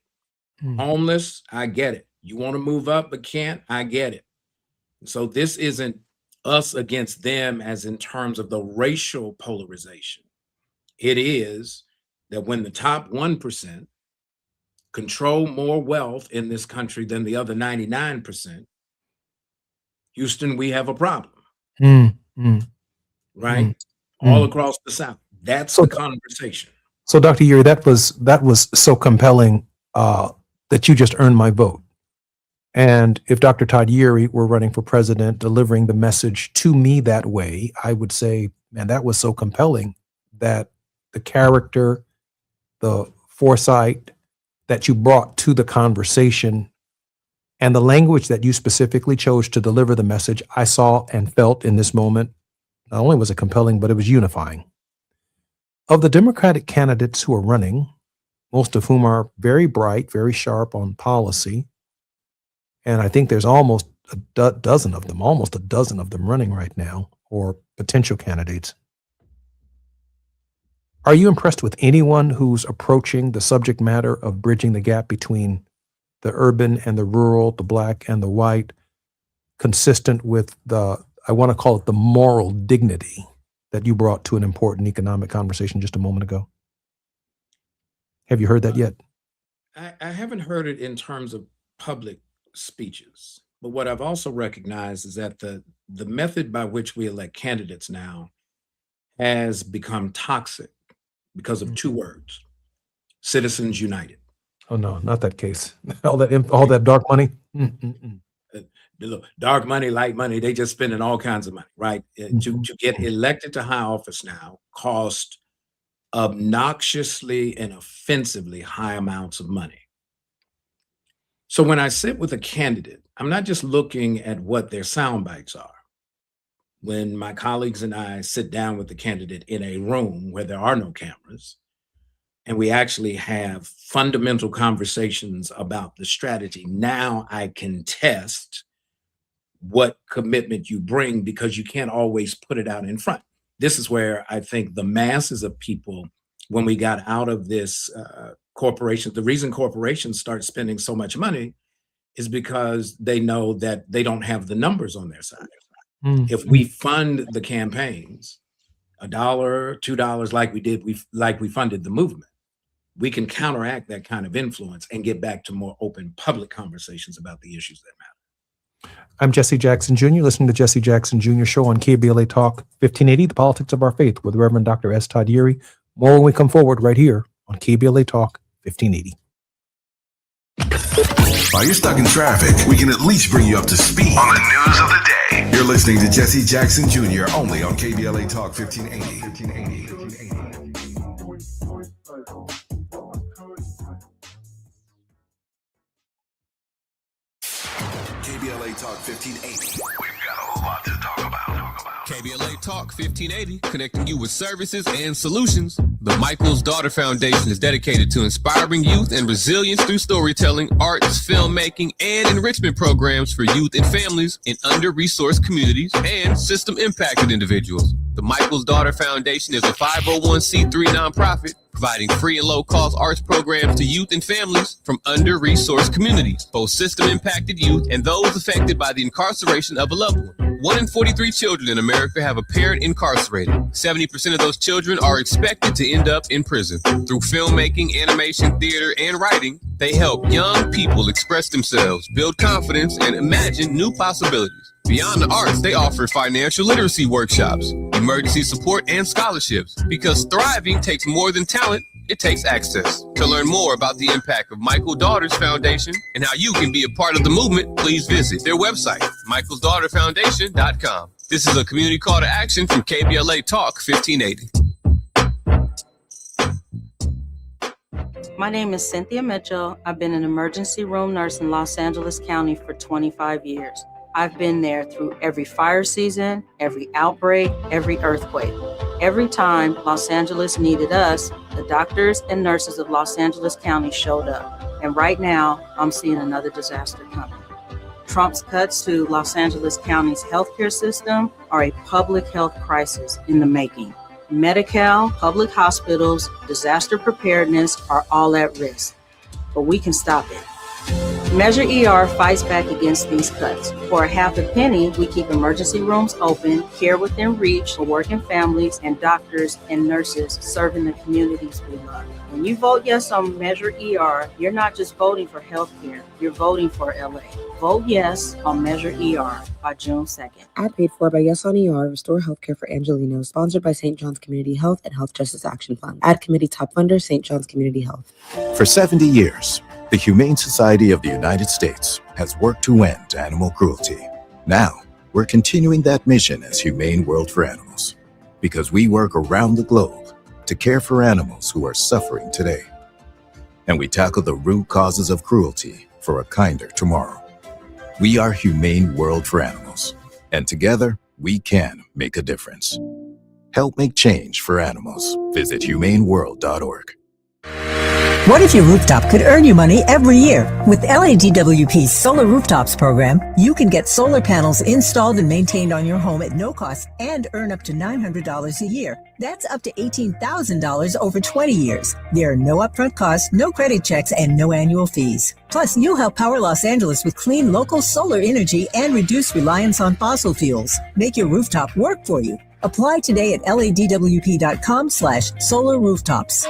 [SPEAKER 9] Homeless, I get it. You want to move up but can't, I get it. So this isn't us against them as in terms of the racial polarization. It is that when the top 1% control more wealth in this country than the other 99%, Houston, we have a problem. Right? All across the South. That's the conversation.
[SPEAKER 2] So Dr. Yuri, that was so compelling that you just earned my vote. And if Dr. Todd Yeary were running for president, delivering the message to me that way, I would say, man, that was so compelling that the character, the foresight that you brought to the conversation and the language that you specifically chose to deliver the message, I saw and felt in this moment, not only was it compelling, but it was unifying. Of the Democratic candidates who are running, most of whom are very bright, very sharp on policy, and I think there's almost a dozen of them running right now, or potential candidates. Are you impressed with anyone who's approaching the subject matter of bridging the gap between the urban and the rural, the black and the white, consistent with I want to call it the moral dignity that you brought to an important economic conversation just a moment ago? Have you heard that yet?
[SPEAKER 9] I haven't heard it in terms of public speeches, but what I've also recognized is that the method by which we elect candidates now has become toxic because of two words: Citizens United.
[SPEAKER 2] Oh no, not that case. all that dark money.
[SPEAKER 9] Look, dark money, light money, they just spending all kinds of money, right? To get elected to high office now cost obnoxiously and offensively high amounts of money. So when I sit with a candidate, I'm not just looking at what their sound bites are. When my colleagues and I sit down with the candidate in a room where there are no cameras, and we actually have fundamental conversations about the strategy, now I can test what commitment you bring, because you can't always put it out in front. This is where I think the masses of people, when we got out of this corporation, the reason corporations start spending so much money is because they know that they don't have the numbers on their side. If we fund the campaigns, $1, $2, like we did, like we funded the movement, we can counteract that kind of influence and get back to more open public conversations about the issues that matter.
[SPEAKER 2] I'm Jesse Jackson Jr., listening to Jesse Jackson Jr. Show on KBLA Talk 1580, The Politics of Our Faith, with Reverend Dr. S. Todd Yeary. More when we come forward right here on KBLA Talk 1580.
[SPEAKER 3] While you're stuck in traffic, we can at least bring you up to speed on the news of the day. You're listening to Jesse Jackson Jr. only on KBLA Talk 1580. KBLA Talk 1580. We've got a lot to talk about.
[SPEAKER 19] KBLA Talk 1580, connecting you with services and solutions. The Michael's Daughter Foundation is dedicated to inspiring youth and resilience through storytelling, arts, filmmaking, and enrichment programs for youth and families in under-resourced communities and system-impacted individuals. The Michael's Daughter Foundation is a 501c3 nonprofit providing free and low-cost arts programs to youth and families from under-resourced communities, both system-impacted youth and those affected by the incarceration of a loved one. 1 in 43 children in America have a parent incarcerated. 70% of those children are expected to end up in prison. Through filmmaking, animation, theater, and writing, they help young people express themselves, build confidence, and imagine new possibilities. Beyond the arts, they offer financial literacy workshops, emergency support, and scholarships. Because thriving takes more than talent, it takes access. To learn more about the impact of Michael Daughters Foundation and how you can be a part of the movement, please visit their website, michaelsdaughterfoundation.com. This is a community call to action from KBLA Talk 1580.
[SPEAKER 20] My name is Cynthia Mitchell. I've been an emergency room nurse in Los Angeles County for 25 years. I've been there through every fire season, every outbreak, every earthquake. Every time Los Angeles needed us, the doctors and nurses of Los Angeles County showed up. And right now, I'm seeing another disaster coming. Trump's cuts to Los Angeles County's healthcare system are a public health crisis in the making. Medi-Cal, public hospitals, disaster preparedness are all at risk. But we can stop it. Measure ER fights back against these cuts. For a half a penny, we keep emergency rooms open, care within reach for working families, and doctors and nurses serving the communities we love. When you vote yes on Measure ER, you're not just voting for health care, you're voting for LA. Vote yes on Measure ER by June 2nd.
[SPEAKER 21] Ad paid for by Yes on ER, Restore Healthcare for Angelinos, sponsored by St. John's Community Health and Health Justice Action Fund. Ad committee top funder, St. John's Community Health.
[SPEAKER 22] For 70 years,
[SPEAKER 7] The Humane Society of the United States has worked to end animal cruelty. Now, we're continuing that mission as Humane World for Animals, because we work around the globe to care for animals who are suffering today. And we tackle the root causes of cruelty for a kinder tomorrow. We are Humane World for Animals, and together we can make a difference. Help make change for animals. Visit humaneworld.org.
[SPEAKER 15] What if your rooftop could earn you money every year? With LADWP's Solar Rooftops program, you can get solar panels installed and maintained on your home at no cost and earn up to $900 a year. That's up to $18,000 over 20 years. There are no upfront costs, no credit checks, and no annual fees. Plus, you'll help power Los Angeles with clean local solar energy and reduce reliance on fossil fuels. Make your rooftop work for you. Apply today at ladwp.com/solar rooftops.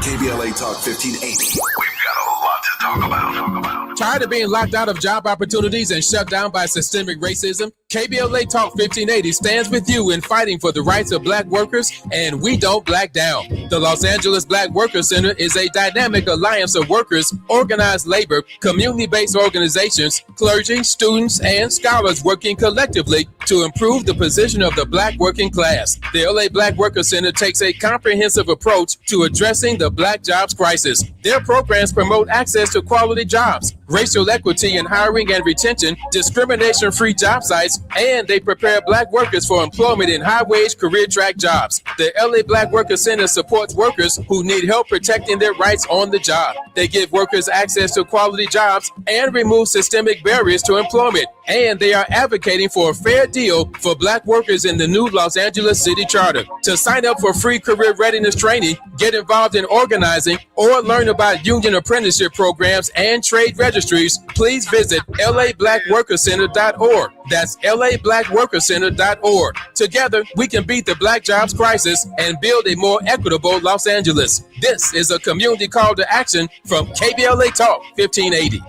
[SPEAKER 3] KBLA Talk 1580. We've got a lot to talk about.
[SPEAKER 13] Tired of being locked out of job opportunities and shut down by systemic racism? KBLA Talk 1580 stands with you in fighting for the rights of black workers, and we don't back down. The Los Angeles Black Workers Center is a dynamic alliance of workers, organized labor, community-based organizations, clergy, students, and scholars working collectively to improve the position of the black working class. The LA Black Workers Center takes a comprehensive approach to addressing the black jobs crisis. Their programs promote access to quality jobs, racial equity in hiring and retention, discrimination-free job sites, and they prepare black workers for employment in high-wage career track jobs. The LA Black Workers Center supports workers who need help protecting their rights on the job. They give workers access to quality jobs and remove systemic barriers to employment. And they are advocating for a fair deal for black workers in the new Los Angeles City Charter. To sign up for free career readiness training, get involved in organizing, or learn about union apprenticeship programs and trade registries, please visit lablackworkercenter.org. That's lablackworkercenter.org. Together, we can beat the black jobs crisis and build a more equitable Los Angeles. This is a community call to action from KBLA Talk 1580.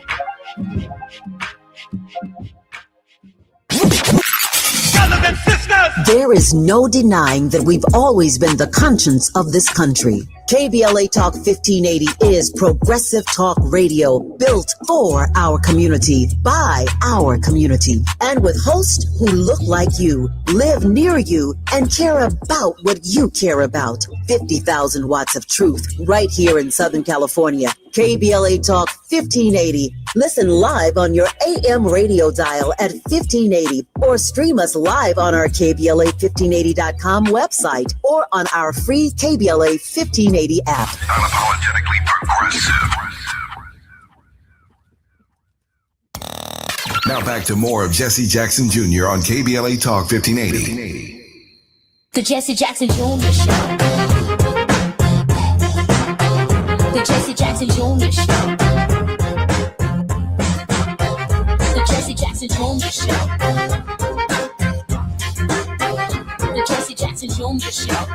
[SPEAKER 4] There is no denying that we've always been the conscience of this country. KBLA Talk 1580 is progressive talk radio built for our community, by our community, and with hosts who look like you, live near you, and care about what you care about. 50,000 watts of truth right here in Southern California. KBLA Talk 1580. Listen live on your AM radio dial at 1580 or stream us live on our KBLA1580.com website or on our free KBLA 1580 app.
[SPEAKER 3] Unapologetically progressive. Now back to more of Jesse Jackson Jr. on KBLA Talk 1580.
[SPEAKER 1] The Jesse Jackson Jr. Show. The Jesse Jackson Jr. Show. The Jesse Jackson Jr. Show. The Jesse Jackson Jr. Show.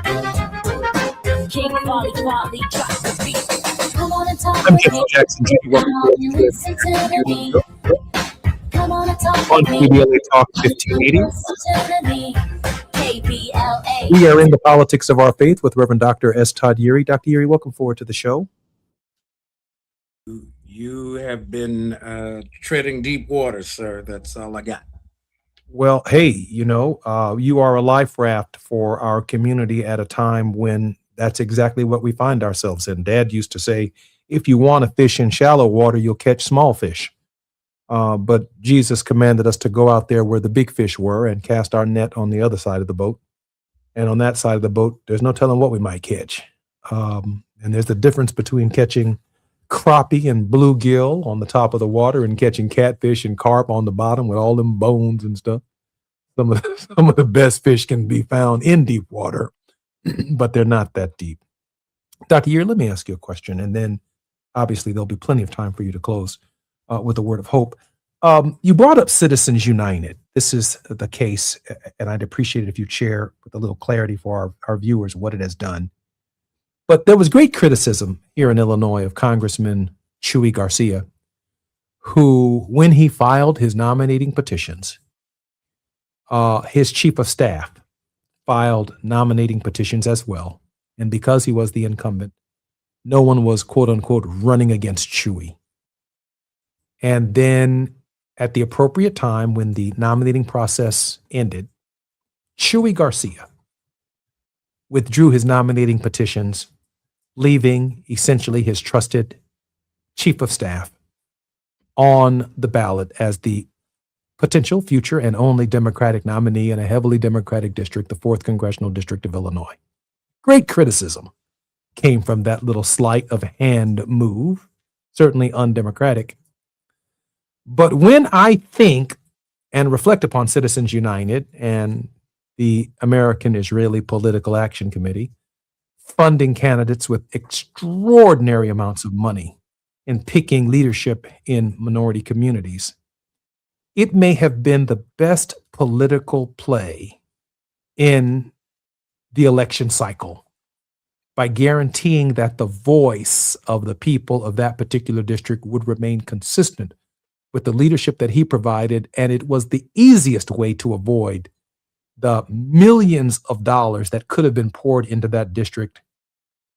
[SPEAKER 1] King Volley drops the beat. Come on and talk.
[SPEAKER 2] I'm Jesse Jackson Jr. Welcome to
[SPEAKER 1] me. Come on and talk.
[SPEAKER 2] On KBLA Talk 1580.
[SPEAKER 1] KBLA.
[SPEAKER 2] We are in the politics of our faith with Reverend Dr. S. Todd Yeary. Dr. Yeary, welcome forward to the show.
[SPEAKER 9] You have been treading deep waters, sir. That's all I got.
[SPEAKER 2] Well, hey, you are a life raft for our community at a time when that's exactly what we find ourselves in. Dad used to say, if you want to fish in shallow water, you'll catch small fish. But Jesus commanded us to go out there where the big fish were and cast our net on the other side of the boat. And on that side of the boat, there's no telling what we might catch. And there's the difference between catching crappie and bluegill on the top of the water and catching catfish and carp on the bottom with all them bones and stuff. Some of the best fish can be found in deep water, but they're not that deep. Dr. Year, let me ask you a question, and then obviously there'll be plenty of time for you to close with a word of hope. You brought up Citizens United. This is the case, and I'd appreciate it if you'd share with a little clarity for our viewers what it has done. But there was great criticism here in Illinois of Congressman Chuy Garcia, who, when he filed his nominating petitions, his chief of staff filed nominating petitions as well. And because he was the incumbent, no one was, quote unquote, running against Chewy. And then at the appropriate time, when the nominating process ended, Chewy Garcia withdrew his nominating petitions, leaving essentially his trusted chief of staff on the ballot as the potential future and only Democratic nominee in a heavily Democratic district, the 4th Congressional District of Illinois. Great criticism came from that little sleight of hand move, certainly undemocratic. But when I think and reflect upon Citizens United and the American Israeli Political Action Committee funding candidates with extraordinary amounts of money and picking leadership in minority communities, it may have been the best political play in the election cycle by guaranteeing that the voice of the people of that particular district would remain consistent with the leadership that he provided. And it was the easiest way to avoid the millions of dollars that could have been poured into that district,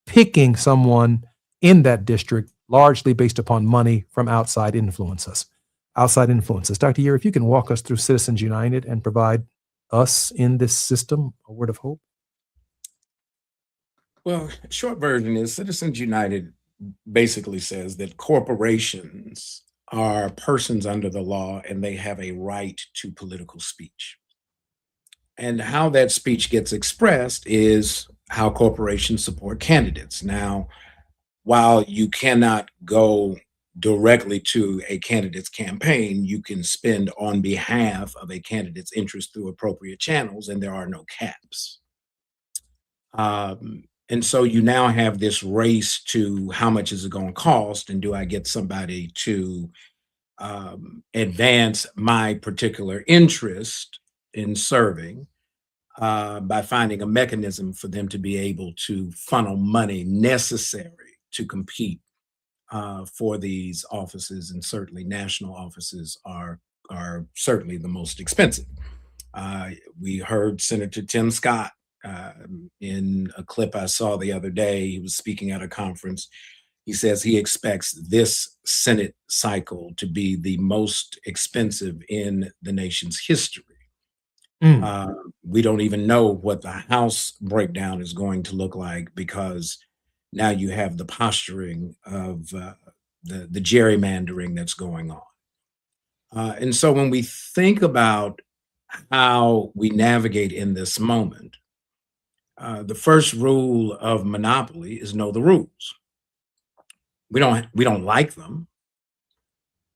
[SPEAKER 2] picking someone in that district largely based upon money from outside influences. Dr. Year, if you can walk us through Citizens United and provide us in this system a word of hope.
[SPEAKER 9] Well, short version is Citizens United basically says that corporations are persons under the law and they have a right to political speech. And how that speech gets expressed is how corporations support candidates. Now, while you cannot go directly to a candidate's campaign, you can spend on behalf of a candidate's interest through appropriate channels, and there are no caps. And so you now have this race to how much is it going to cost, and do I get somebody to advance my particular interest in serving by finding a mechanism for them to be able to funnel money necessary to compete for these offices, and certainly national offices are certainly the most expensive. We heard Senator Tim Scott in a clip I saw the other day. He was speaking at a conference. He says he expects this Senate cycle to be the most expensive in the nation's history. We don't even know what the House breakdown is going to look like, because now you have the posturing of the gerrymandering that's going on. And so when we think about how we navigate in this moment, the first rule of monopoly is know the rules. We don't like them,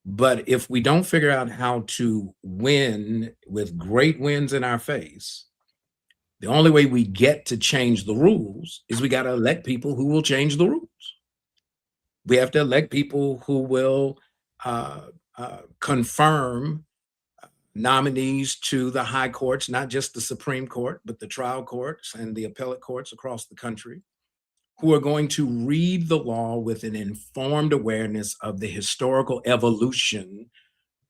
[SPEAKER 9] but if we don't figure out how to win with great wins in our face, the only way we get to change the rules is we got to elect people who will change the rules. We have to elect people who will confirm nominees to the high courts, not just the Supreme Court, but the trial courts and the appellate courts across the country, who are going to read the law with an informed awareness of the historical evolution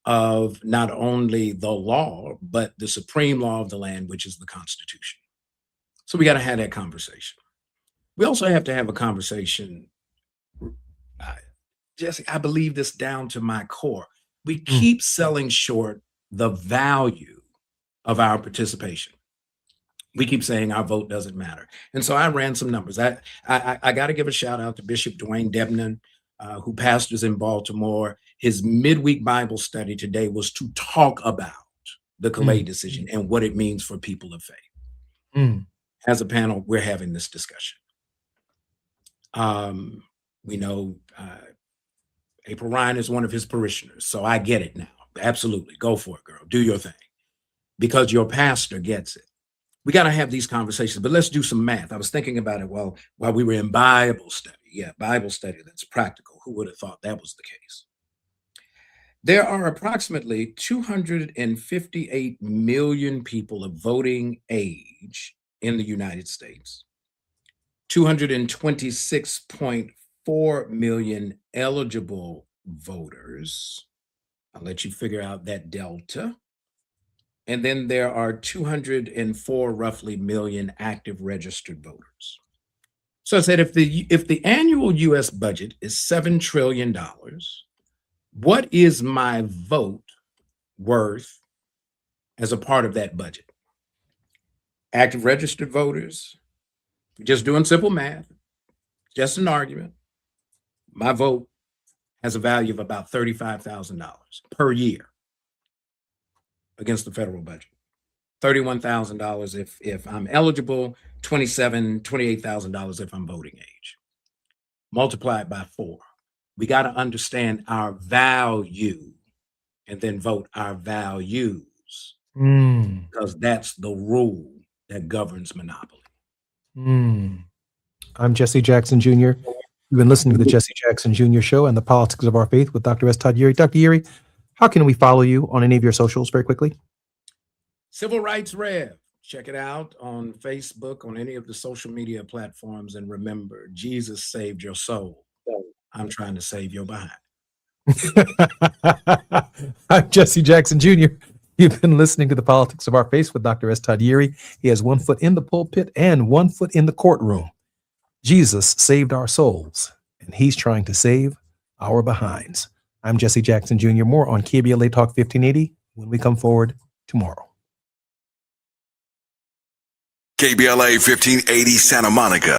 [SPEAKER 9] of not only the law, but the supreme law of the land, which is the Constitution. So we got to have that conversation. We also have to have a conversation. Jesse, I believe this down to my core. We keep selling short the value of our participation. We keep saying our vote doesn't matter. And so I ran some numbers. I got to give a shout out to Bishop Dwayne Debnan, who pastors in Baltimore. His midweek Bible study today was to talk about the Calais decision and what it means for people of faith. As a panel, we're having this discussion. We know April Ryan is one of his parishioners, so I get it now. Absolutely. Go for it, girl. Do your thing. Because your pastor gets it. We got to have these conversations, but let's do some math. I was thinking about it while we were in Bible study. Yeah, Bible study that's practical. Who would have thought that was the case? There are approximately 258 million people of voting age in the United States, 226.4 million eligible voters. I'll let you figure out that delta. And then there are 204 roughly million active registered voters. So I said, if the annual U.S. budget is $7 trillion, what is my vote worth as a part of that budget? Active registered voters, just doing simple math, just an argument. My vote has a value of about $35,000 per year against the federal budget. $31,000 if I'm eligible, $28,000 if I'm voting age. Multiply it by 4. We got to understand our value and then vote our values, because that's the rule that governs monopoly.
[SPEAKER 2] I'm Jesse Jackson Jr. You've been listening to the Jesse Jackson Jr. Show and the Politics of Our Faith with Dr. S. Todd Yeary. Dr. Yeary, how can we follow you on any of your socials very quickly?
[SPEAKER 9] Civil Rights Rev. Check it out on Facebook, on any of the social media platforms. And remember, Jesus saved your soul. I'm trying to save your behind.
[SPEAKER 2] I'm Jesse Jackson Jr. You've been listening to the Politics of Our Faith with Dr. S. Todd Yeary. He has 1 foot in the pulpit and 1 foot in the courtroom. Jesus saved our souls, and he's trying to save our behinds. I'm Jesse Jackson Jr. More on KBLA Talk 1580 when we come forward tomorrow.
[SPEAKER 3] KBLA 1580 Santa Monica.